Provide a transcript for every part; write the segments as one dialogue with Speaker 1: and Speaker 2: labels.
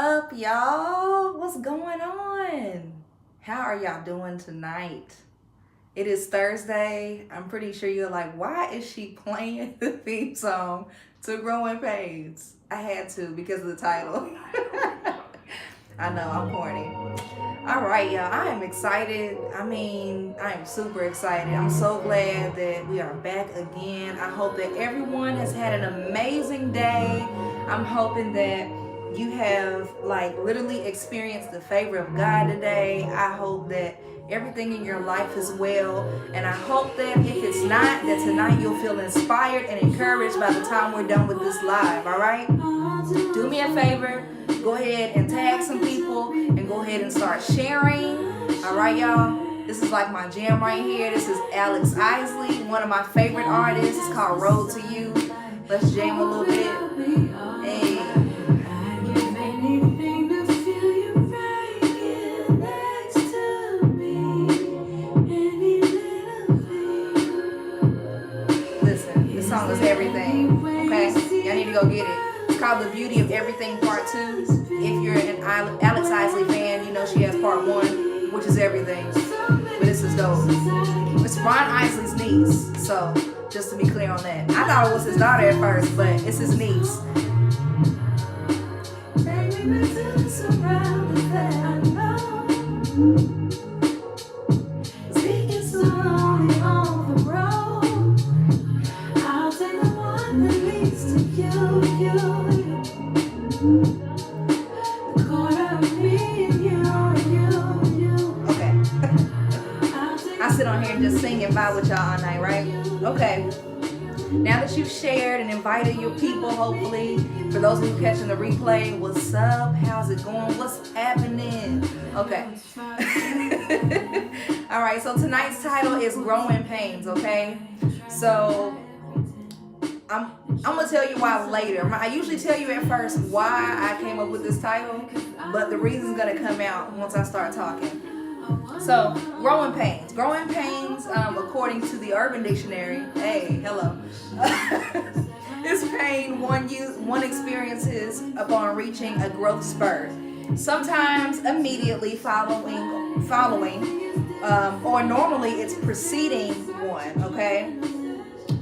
Speaker 1: up, y'all? What's going on? How are y'all doing tonight? It is Thursday. I'm pretty sure you're like, why is she playing the theme song to Growing Pains? I had to because of the title. I know, I'm corny. All right, y'all. I am excited. I am super excited. I'm so glad that we are back again. I hope that everyone has had an amazing day. I'm hoping that you have like literally experienced the favor of God today. I hope that everything in your life is well, and I hope that if it's not, that tonight you'll feel inspired and encouraged by the time we're done with this live. All right, do me a favor, go ahead and tag some people and go ahead and start sharing. All right, y'all, this is like my jam right here. This is Alex Isley, one of my favorite artists. It's called Road to You. Let's jam a little bit. Hey. Song is everything, okay? Y'all need to go get it. It's called The Beauty of Everything Part 2. If you're an Alex Isley fan, you know she has Part 1, which is everything. But this is dope. It's Ron Isley's niece, so just to be clear on that. I thought it was his daughter at first, but it's his niece. Just sing and vibe with y'all all night, right? Okay. Now that you've shared and invited your people, hopefully, for those of you catching the replay, what's up? How's it going? What's happening? Okay. All right, so tonight's title is Growing Pains, okay? So I'm gonna tell you why later. I usually tell you at first why I came up with this title, but the reason's gonna come out once I start talking. So, growing pains. Growing pains, according to the Urban Dictionary, hey, hello, is pain one experiences upon reaching a growth spurt, sometimes immediately following, or normally it's preceding one, okay?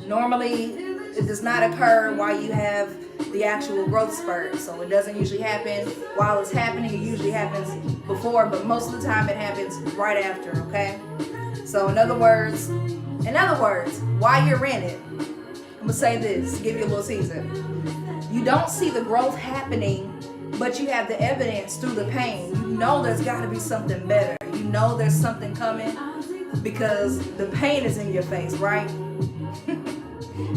Speaker 1: Normally, it does not occur while you have the actual growth spurt, so it doesn't usually happen while it's happening. It usually happens before, but most of the time it happens right after, okay? So in other words, while you're in it, I'm gonna say this, give you a little teaser. You don't see the growth happening, but you have the evidence through the pain. You know there's gotta be something better. You know there's something coming because the pain is in your face, right?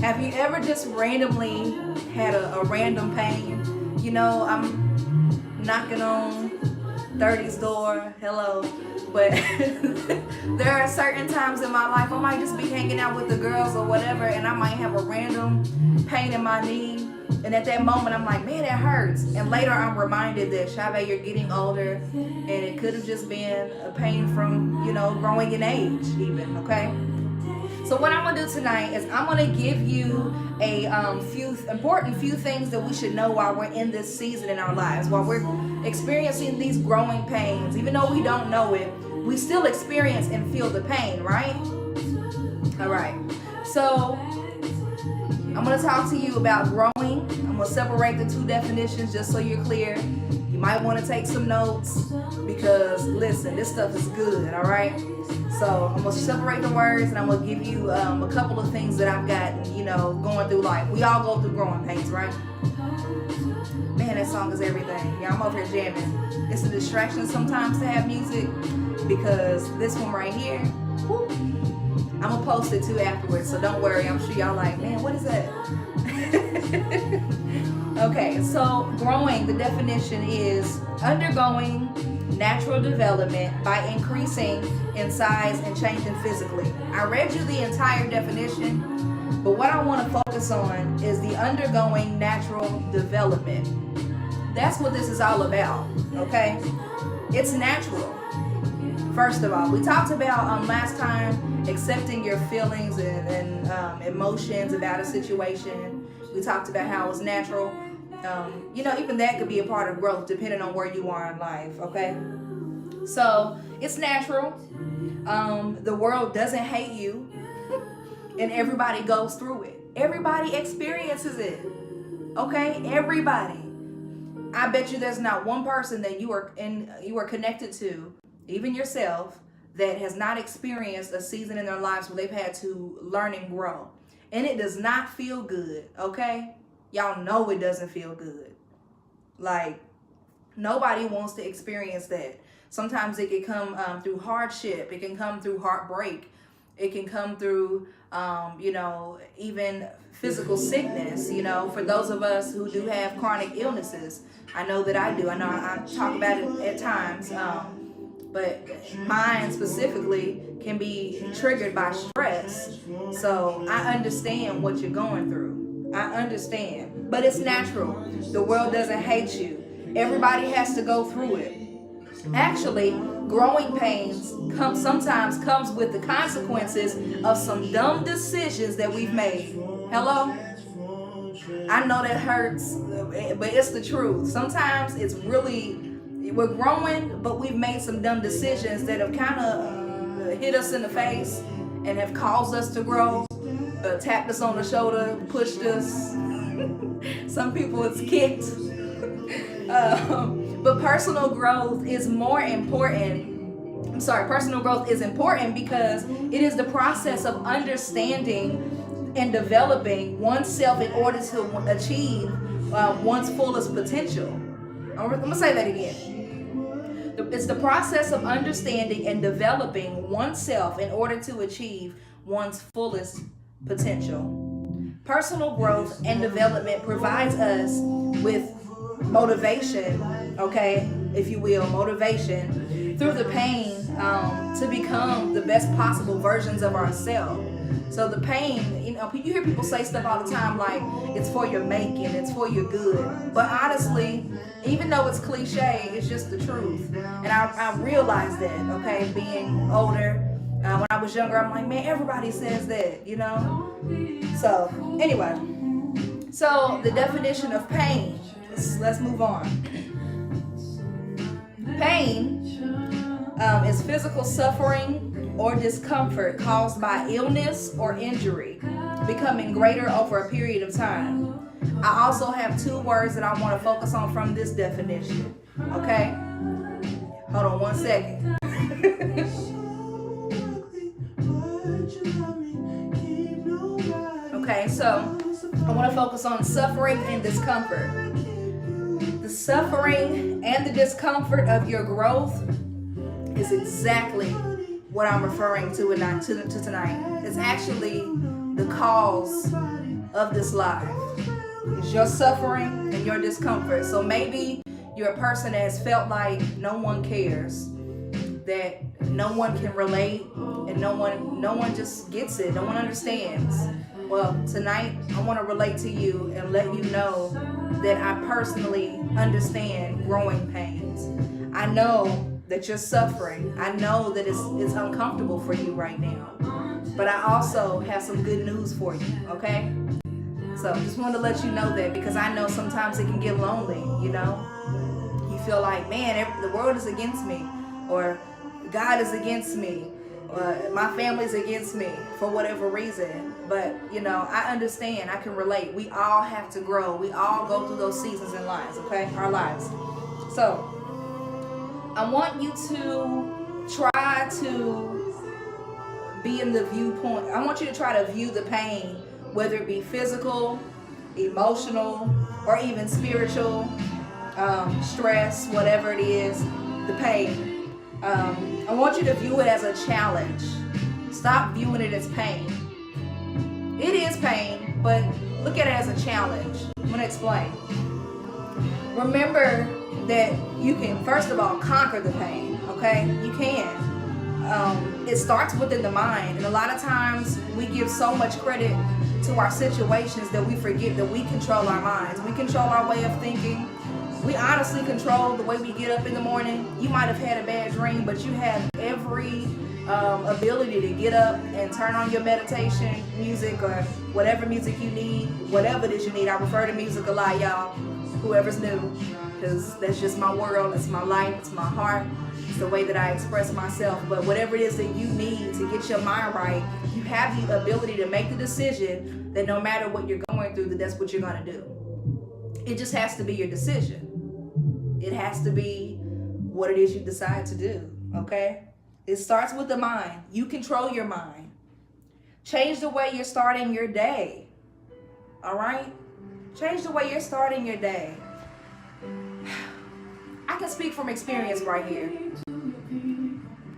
Speaker 1: Have you ever just randomly had a random pain? You know, I'm knocking on 30's door, hello. But there are certain times in my life I might just be hanging out with the girls or whatever, and I might have a random pain in my knee. And at that moment, I'm like, man, it hurts. And later, I'm reminded that, Shave, you're getting older, and it could have just been a pain from, growing in age even, okay? So what I'm gonna do tonight is I'm gonna give you a few things that we should know while we're in this season in our lives, while we're experiencing these growing pains. Even though we don't know it, we still experience and feel the pain, right? All right. So I'm gonna talk to you about growing. I'm gonna separate the two definitions just so you're clear. You might want to take some notes because listen, this stuff is good, all right? So I'm going to separate the words and I'm going to give you a couple of things that I've gotten, going through life. We all go through growing pains, right? Man, that song is everything. Yeah, I'm over here jamming. It's a distraction sometimes to have music because this one right here, whoop, I'm going to post it too afterwards, so don't worry. I'm sure y'all like, man, what is that? Okay, so growing, the definition is undergoing natural development by increasing in size and changing physically. I read you the entire definition, but what I want to focus on is the undergoing natural development. That's what this is all about, okay? It's natural. First of all, we talked about last time accepting your feelings and emotions about a situation. We talked about how it's natural. Even that could be a part of growth depending on where you are in life, okay? So it's natural. The world doesn't hate you, and everybody goes through it. Everybody experiences it, okay? Everybody. I bet you there's not one person that you are connected to, even yourself, that has not experienced a season in their lives where they've had to learn and grow. And it does not feel good, okay? Y'all know it doesn't feel good. Like, nobody wants to experience that. Sometimes it can come through hardship. It can come through heartbreak. It can come through, even physical sickness, for those of us who do have chronic illnesses. I know that I do. I know I talk about it at times. But mine specifically can be triggered by stress. So I understand what you're going through. I understand. But it's natural. The world doesn't hate you. Everybody has to go through it. Actually, growing pains sometimes comes with the consequences of some dumb decisions that we've made. Hello? I know that hurts, but it's the truth. Sometimes we're growing, but we've made some dumb decisions that have kind of hit us in the face and have caused us to grow, tapped us on the shoulder, pushed us. Some people it's kicked. But personal growth is personal growth is important because it is the process of understanding and developing oneself in order to achieve one's fullest potential. I'm going to say that again. It's the process of understanding and developing oneself in order to achieve one's fullest potential. Personal growth and development provides us with motivation, okay, if you will, motivation through the pain to become the best possible versions of ourselves. So the pain, you hear people say stuff all the time like it's for your making, it's for your good. But honestly, even though it's cliche, it's just the truth. And I realized that, okay, being older. When I was younger, I'm like, man, everybody says that, So anyway, so the definition of pain. Let's move on. Pain is physical suffering or discomfort caused by illness or injury, becoming greater over a period of time. I also have two words that I want to focus on from this definition. Okay? Hold on one second. Okay, so I want to focus on suffering and discomfort. The suffering and the discomfort of your growth is exactly what I'm referring to tonight. It's actually the cause of this life. It's your suffering and your discomfort. So maybe you're a person that's felt like no one cares, that no one can relate, and no one just gets it, no one understands. Well, tonight I want to relate to you and let you know that I personally understand growing pains. I know that you're suffering. I know that it's uncomfortable for you right now. But I also have some good news for you, okay? So just wanted to let you know that because I know sometimes it can get lonely, You feel like, man, the world is against me, or God is against me, or my family's against me for whatever reason. But, I understand. I can relate. We all have to grow. We all go through those seasons in lives, okay? Our lives. So I want you to try to be in the viewpoint. I want you to try to view the pain, whether it be physical, emotional, or even spiritual, stress, whatever it is, the pain. I want you to view it as a challenge. Stop viewing it as pain. It is pain, but look at it as a challenge. I'm going to explain. Remember that you can, first of all, conquer the pain, okay? You can. It starts within the mind, and a lot of times we give so much credit to our situations that we forget that we control our minds. We control our way of thinking. We honestly control the way we get up in the morning. You might have had a bad dream, but you have every ability to get up and turn on your meditation music or whatever music you need, whatever it is you need. I refer to music a lot, y'all. whoever's new, because that's just my world, it's my life, it's my heart, it's the way that I express myself. But whatever it is that you need to get your mind right, you have the ability to make the decision that no matter what you're going through, that's what you're going to do. It just has to be your decision. It has to be what it is you decide to do, okay? It starts with the mind. You control your mind. Change the way you're starting your day, all right? Change the way you're starting your day. I can speak from experience right here.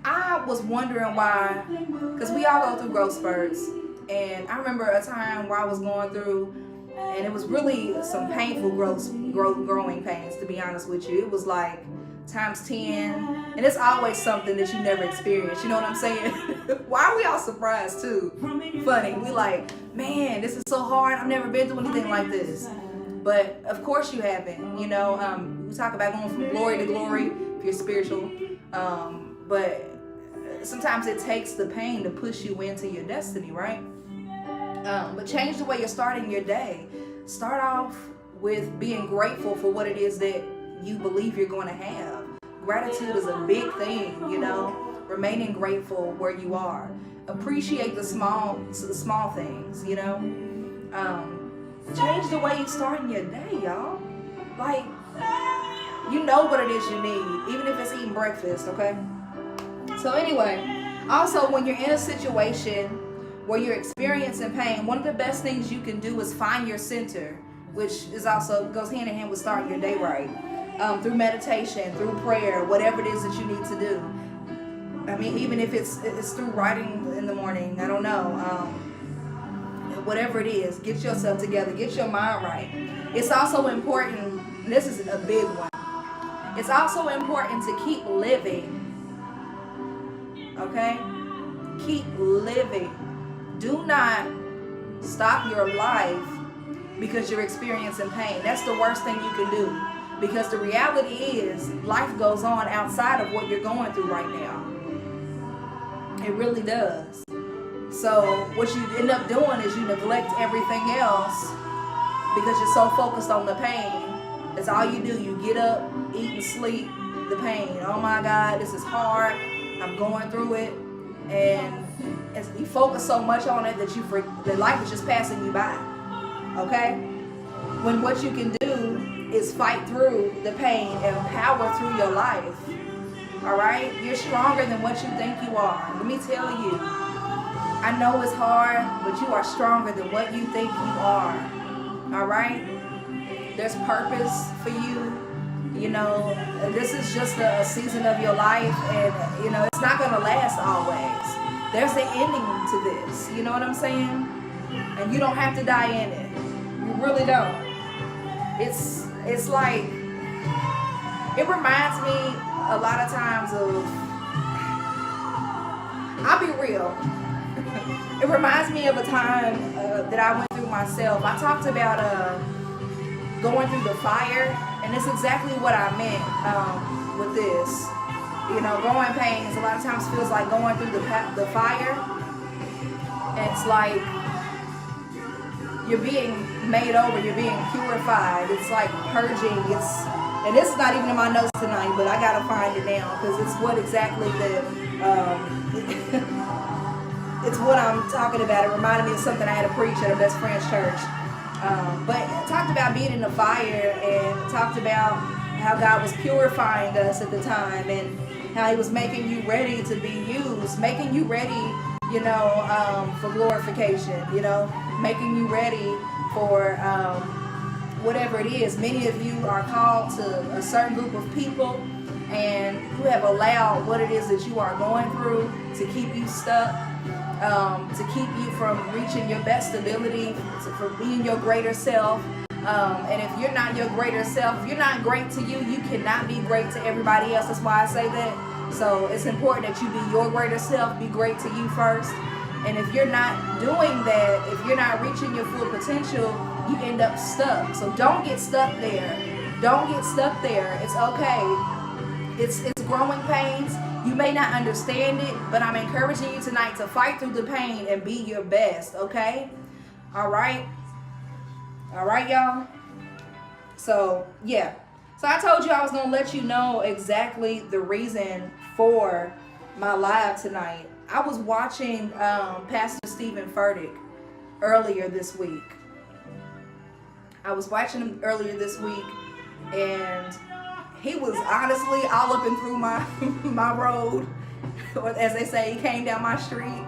Speaker 1: I was wondering why, because we all go through growth spurts, and I remember a time where I was going through, and it was really some painful growing pains, to be honest with you. It was like times 10, and it's always something that you never experienced, you know what I'm saying? Why are we all surprised too? Funny, we like, man, this is so hard, I've never been through anything like this. But of course you haven't, you know. We talk about going from glory to glory if you're spiritual, but sometimes it takes the pain to push you into your destiny, right? But change the way you're starting your day. Start off with being grateful for what it is that you believe you're going to have. Gratitude is a big thing, you know. Remaining grateful where you are. Appreciate the small things, you know. Change the way you're starting your day, y'all. Like, you know what it is you need, even if it's eating breakfast, okay? So anyway, also when you're in a situation where you're experiencing pain, one of the best things you can do is find your center, which is also goes hand in hand with starting your day right. Through meditation, through prayer, whatever it is that you need to do. I mean, even if it's through writing in the morning, I don't know. Whatever it is, get yourself together, get your mind right. It's also important, this is a big one, it's also important to keep living, okay? Keep living. Do not stop your life because you're experiencing pain. That's the worst thing you can do, because the reality is life goes on outside of what you're going through right now. It really does. So what you end up doing is you neglect everything else because you're so focused on the pain. That's all you do. You get up, eat and sleep, the pain. Oh my God, this is hard. I'm going through it. And you focus so much on it that that life is just passing you by. Okay? When what you can do is fight through the pain and power through your life. All right? You're stronger than what you think you are. Let me tell you. I know it's hard, but you are stronger than what you think you are. All right? There's purpose for you. You know, this is just a season of your life, and, you know, it's not going to last always. There's an ending to this. You know what I'm saying? And you don't have to die in it. You really don't. It's like, it reminds me a lot of times of, I'll be real. It reminds me of a time that I went through myself. I talked about going through the fire, and it's exactly what I meant with this. You know, growing pains a lot of times feels like going through the fire. And it's like you're being made over, you're being purified. It's like purging. And this is not even in my notes tonight, but I gotta find it now because it's what exactly that. It's what I'm talking about. It reminded me of something I had to preach at a best friend's church. But it talked about being in the fire, and talked about how God was purifying us at the time, and how He was making you ready to be used, making you ready, you know, for glorification, you know, making you ready for whatever it is. Many of you are called to a certain group of people, and you have allowed what it is that you are going through to keep you stuck. To keep you from reaching your best ability, for being your greater self. And if you're not your greater self, if you're not great to you, you cannot be great to everybody else. That's why I say that. So it's important that you be your greater self, be great to you first. And if you're not doing that, if you're not reaching your full potential, you end up stuck. So don't get stuck there. Don't get stuck there. It's okay. It's growing pains. You may not understand it, but I'm encouraging you tonight to fight through the pain and be your best, okay? All right? All right, y'all? So yeah. So I told you I was gonna let you know exactly the reason for my live tonight. I was watching Pastor Stephen Furtick earlier this week. I was watching him earlier this week, and he was honestly all up and through my my road, or as they say, he came down my street.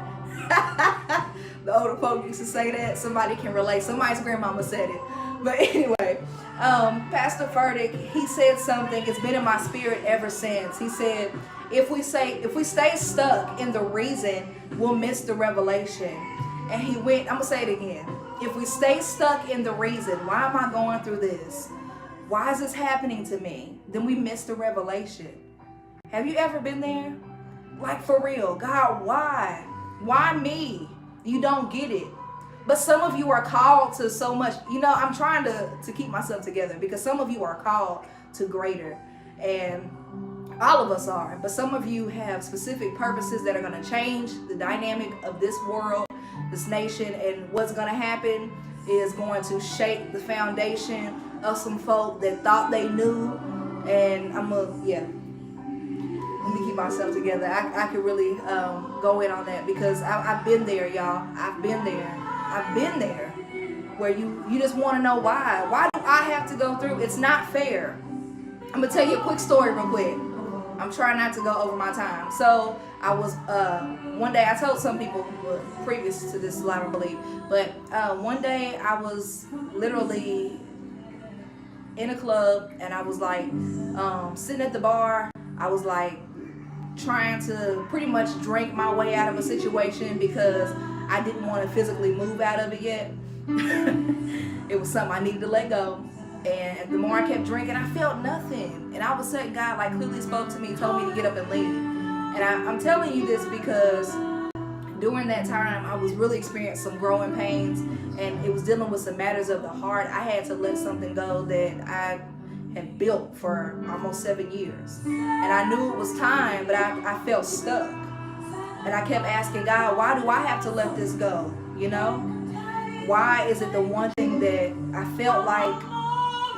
Speaker 1: The older folk used to say that. Somebody can relate. Somebody's grandmama said it. But anyway, Pastor Furtick, he said something. It's been in my spirit ever since. He said, if we stay stuck in the reason, we'll miss the revelation. And he went, I'm gonna say it again. If we stay stuck in the reason, why am I going through this? Why is this happening to me? Then we miss the revelation. Have you ever been there? Like, for real, God, why? Why me? You don't get it. But some of you are called to so much. You know, I'm trying to keep myself together, because some of you are called to greater. And all of us are. But some of you have specific purposes that are going to change the dynamic of this world, this nation. And what's going to happen is going to shake the foundation of some folk that thought they knew. And let me keep myself together. I could really go in on that, because I've been there, y'all. I've been there where you just want to know why. Why do I have to go through? It's not fair. I'm going to tell you a quick story real quick. I'm trying not to go over my time. So I was, one day, I told some people previous to this live, I believe, but one day I was literally in a club, and I was like sitting at the bar. I was like trying to pretty much drink my way out of a situation, because I didn't want to physically move out of it yet. It was something I needed to let go. And the more I kept drinking, I felt nothing. And all of a sudden, God like clearly spoke to me, told me to get up and leave. And I'm telling you this because during that time, I was really experiencing some growing pains, and it was dealing with some matters of the heart. I had to let something go that I had built for almost 7 years. And I knew it was time, but I felt stuck. And I kept asking God, why do I have to let this go? You know? Why is it the one thing that I felt like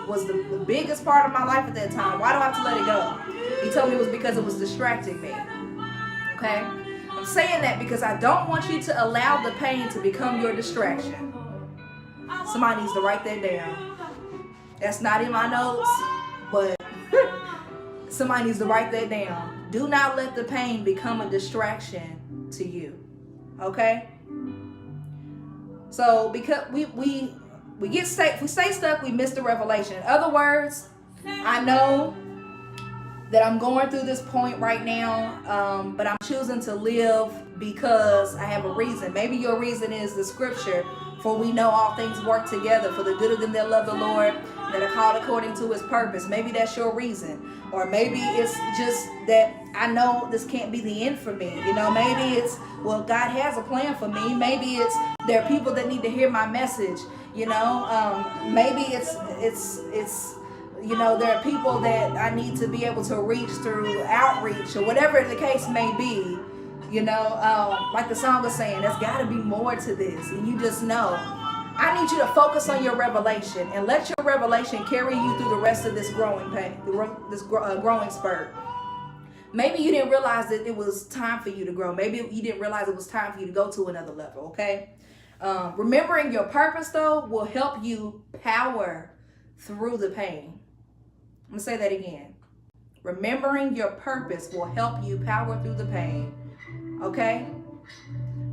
Speaker 1: was the biggest part of my life at that time? Why do I have to let it go? He told me it was because it was distracting me. Okay? I'm saying that because I don't want you to allow the pain to become your distraction. Somebody needs to write that down. That's not in my notes, but somebody needs to write that down. Do not let the pain become a distraction to you. Okay? So because if we stay stuck, we miss the revelation. In other words, I know that I'm going through this point right now, but I'm choosing to live because I have a reason. Maybe your reason is the scripture, for we know all things work together for the good of them that love the Lord, that are called according to his purpose. Maybe that's your reason. Or maybe it's just that I know this can't be the end for me. You know, maybe it's, well, God has a plan for me. Maybe it's there are people that need to hear my message. You know, maybe it's you know, there are people that I need to be able to reach through outreach, or whatever the case may be. You know, like the song is saying, there's got to be more to this. And you just know. I need you to focus on your revelation and let your revelation carry you through the rest of this growing pain, this growing spurt. Maybe you didn't realize that it was time for you to grow. Maybe you didn't realize it was time for you to go to another level, okay? Remembering your purpose, though, will help you power through the pain. I'm going to say that again. Remembering your purpose will help you power through the pain, okay?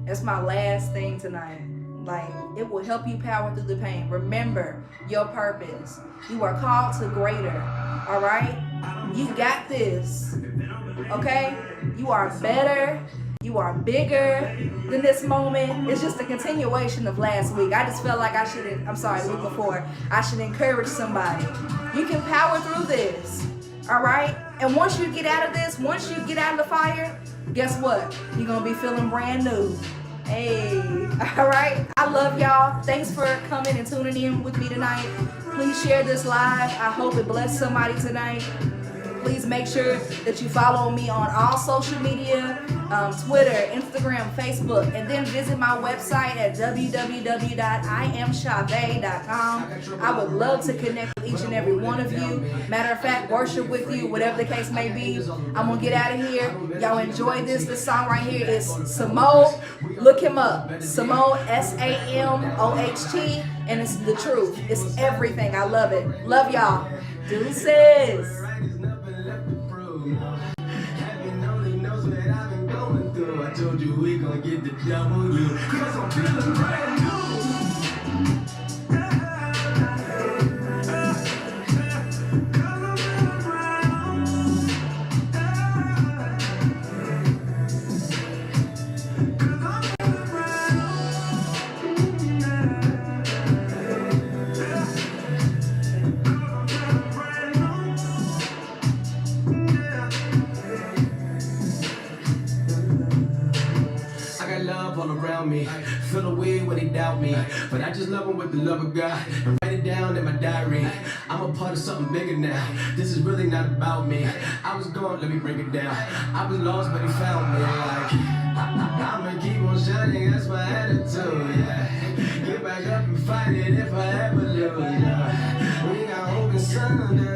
Speaker 1: That's my last thing tonight. Like, it will help you power through the pain. Remember your purpose. You are called to greater, all right? You got this, okay? You are better. You are bigger than this moment. It's just a continuation of last week. I just felt like I should encourage somebody. You can power through this, all right? And once you get out of this, once you get out of the fire, guess what? You're going to be feeling brand new. Hey, all right. I love y'all. Thanks for coming and tuning in with me tonight. Please share this live. I hope it blessed somebody tonight. Please make sure that you follow me on all social media, Twitter, Instagram, Facebook, and then visit my website at www.iamchave.com. I would love to connect with each and every one of you. Matter of fact, worship with you, whatever the case may be. I'm gonna get out of here. Y'all enjoy this. This song right here is Samoht. Look him up. Samoht, Samoht, and it's the truth. It's everything. I love it. Love y'all. Deuces.
Speaker 2: I told you we gon' get the W, 'cause I'm feeling brand new. All around me, feel away when they doubt me, but I just love them with the love of God and write it down in my diary. I'm a part of something bigger now. This is really not about me. I was gone, let me break it down. I was lost, but he found me. Like I'ma keep on shining, that's my attitude. Yeah, get back up and fight it if I ever lose. Yeah. We got hope and sun.